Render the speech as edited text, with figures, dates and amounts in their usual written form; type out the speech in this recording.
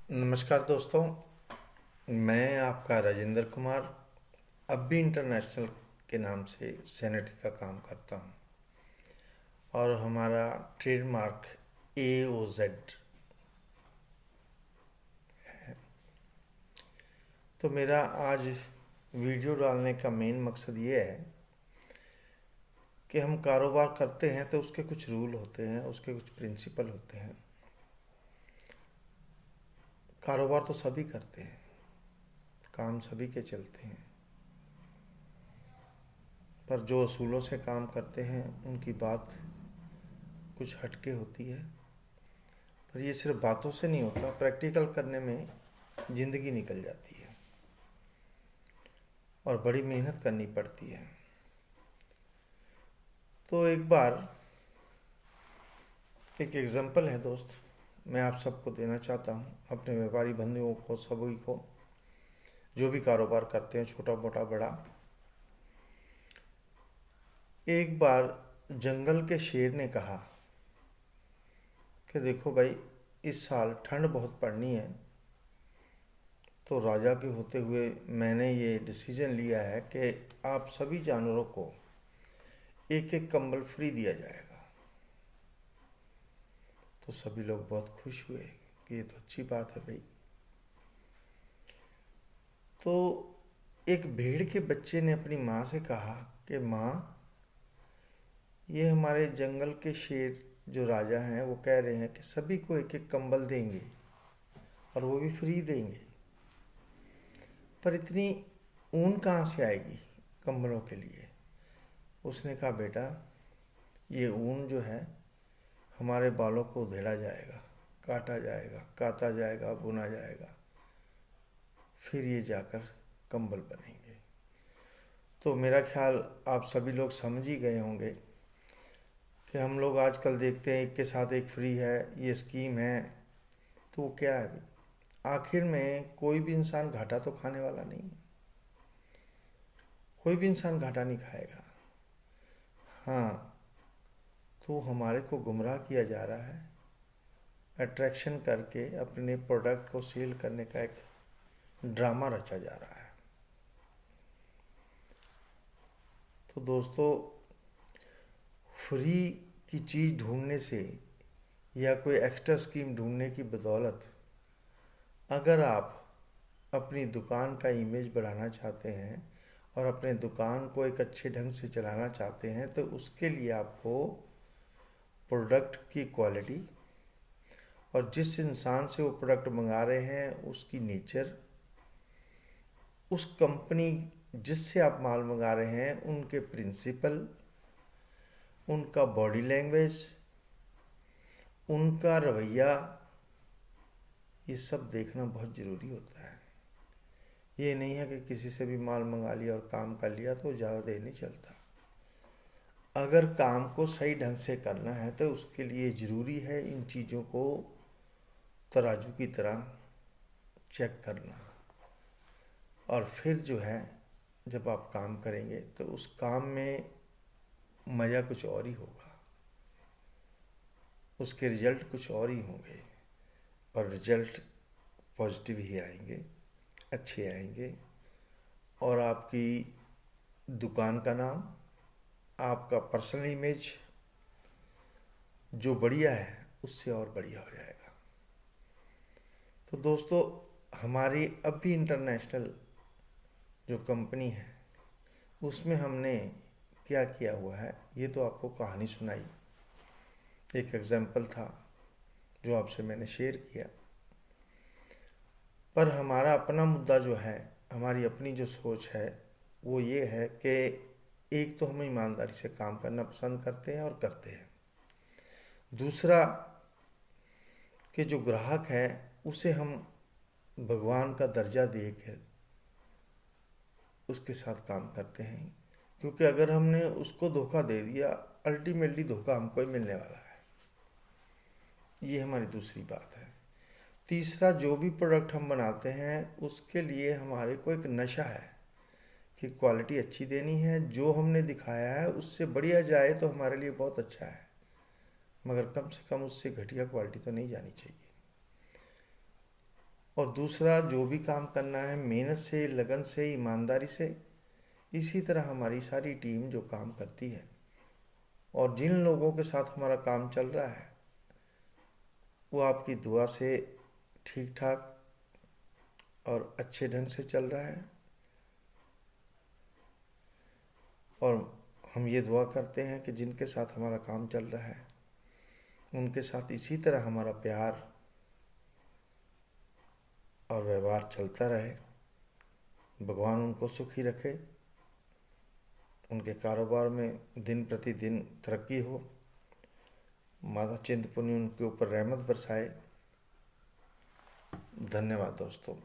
नमस्कार दोस्तों। मैं आपका राजेंद्र कुमार अब भी इंटरनेशनल के नाम से सैनिटरी का काम करता हूं और हमारा ट्रेडमार्क AOZ। तो मेरा आज वीडियो डालने का मेन मकसद ये है कि हम कारोबार करते हैं तो उसके कुछ रूल होते हैं, उसके कुछ प्रिंसिपल होते हैं। कारोबार तो सभी करते हैं, काम सभी के चलते हैं, पर जो असूलों से काम करते हैं उनकी बात कुछ हटके होती है। पर ये सिर्फ बातों से नहीं होता, प्रैक्टिकल करने में ज़िंदगी निकल जाती है और बड़ी मेहनत करनी पड़ती है। तो एक बार एक एग्जांपल है दोस्त, मैं आप सबको देना चाहता हूँ, अपने व्यापारी बंधुओं को, सभी को, जो भी कारोबार करते हैं, छोटा मोटा बड़ा। एक बार जंगल के शेर ने कहा कि देखो भाई, इस साल ठंड बहुत पड़नी है, तो राजा के होते हुए मैंने ये डिसीजन लिया है कि आप सभी जानवरों को एक एक कंबल फ्री दिया जाएगा। तो सभी लोग बहुत खुश हुए कि ये तो अच्छी बात है भाई। तो एक भेड़ के बच्चे ने अपनी माँ से कहा कि माँ, ये हमारे जंगल के शेर जो राजा हैं वो कह रहे हैं कि सभी को एक एक कंबल देंगे और वो भी फ्री देंगे, पर इतनी ऊन कहाँ से आएगी कंबलों के लिए। उसने कहा बेटा, ये ऊन जो है हमारे बालों को उधेड़ा जाएगा, काटा जाएगा, काता जाएगा, बुना जाएगा, फिर ये जाकर कंबल बनेंगे। तो मेरा ख्याल आप सभी लोग समझ ही गए होंगे कि हम लोग आजकल देखते हैं एक के साथ एक फ्री है, ये स्कीम है, तो वो क्या है? आखिर में कोई भी इंसान घाटा तो खाने वाला नहीं है, कोई भी इंसान घाटा नहीं खाएगा। हाँ, तो हमारे को गुमराह किया जा रहा है, अट्रैक्शन करके अपने प्रोडक्ट को सेल करने का एक ड्रामा रचा जा रहा है। तो दोस्तों, फ्री की चीज़ ढूंढने से या कोई एक्स्ट्रा स्कीम ढूंढने की बदौलत अगर आप अपनी दुकान का इमेज बढ़ाना चाहते हैं और अपने दुकान को एक अच्छे ढंग से चलाना चाहते हैं, तो उसके लिए आपको प्रोडक्ट की क्वालिटी और जिस इंसान से वो प्रोडक्ट मंगा रहे हैं उसकी नेचर, उस कंपनी जिससे आप माल मंगा रहे हैं उनके प्रिंसिपल, उनका बॉडी लैंग्वेज, उनका रवैया, ये सब देखना बहुत ज़रूरी होता है। ये नहीं है कि किसी से भी माल मंगा लिया और काम कर लिया तो ज़्यादा देर नहीं चलता। अगर काम को सही ढंग से करना है तो उसके लिए ज़रूरी है इन चीज़ों को तराजू की तरह चेक करना, और फिर जो है जब आप काम करेंगे तो उस काम में मज़ा कुछ और ही होगा, उसके रिजल्ट कुछ और ही होंगे, और रिजल्ट पॉजिटिव ही आएंगे, अच्छे आएंगे, और आपकी दुकान का नाम, आपका पर्सनल इमेज जो बढ़िया है उससे और बढ़िया हो जाएगा। तो दोस्तों, हमारी अभी इंटरनेशनल जो कंपनी है उसमें हमने क्या किया हुआ है, ये तो आपको कहानी सुनाई, एक एग्जाम्पल था जो आपसे मैंने शेयर किया। पर हमारा अपना मुद्दा जो है, हमारी अपनी जो सोच है वो ये है कि एक तो हम ईमानदारी से काम करना पसंद करते हैं और करते हैं। दूसरा कि जो ग्राहक है उसे हम भगवान का दर्जा देकर उसके साथ काम करते हैं, क्योंकि अगर हमने उसको धोखा दे दिया, अल्टीमेटली धोखा हमको ही मिलने वाला है। ये हमारी दूसरी बात है। तीसरा, जो भी प्रोडक्ट हम बनाते हैं उसके लिए हमारे को एक नशा है कि क्वालिटी अच्छी देनी है, जो हमने दिखाया है उससे बढ़िया जाए तो हमारे लिए बहुत अच्छा है, मगर कम से कम उससे घटिया क्वालिटी तो नहीं जानी चाहिए। और दूसरा, जो भी काम करना है मेहनत से, लगन से, ईमानदारी से। इसी तरह हमारी सारी टीम जो काम करती है, और जिन लोगों के साथ हमारा काम चल रहा है वो आपकी दुआ से ठीक ठाक और अच्छे ढंग से चल रहा है। और हम ये दुआ करते हैं कि जिनके साथ हमारा काम चल रहा है उनके साथ इसी तरह हमारा प्यार और व्यवहार चलता रहे। भगवान उनको सुखी रखे, उनके कारोबार में दिन प्रतिदिन तरक्की हो, माता चिंतपूर्णी उनके ऊपर रहमत बरसाए। धन्यवाद दोस्तों।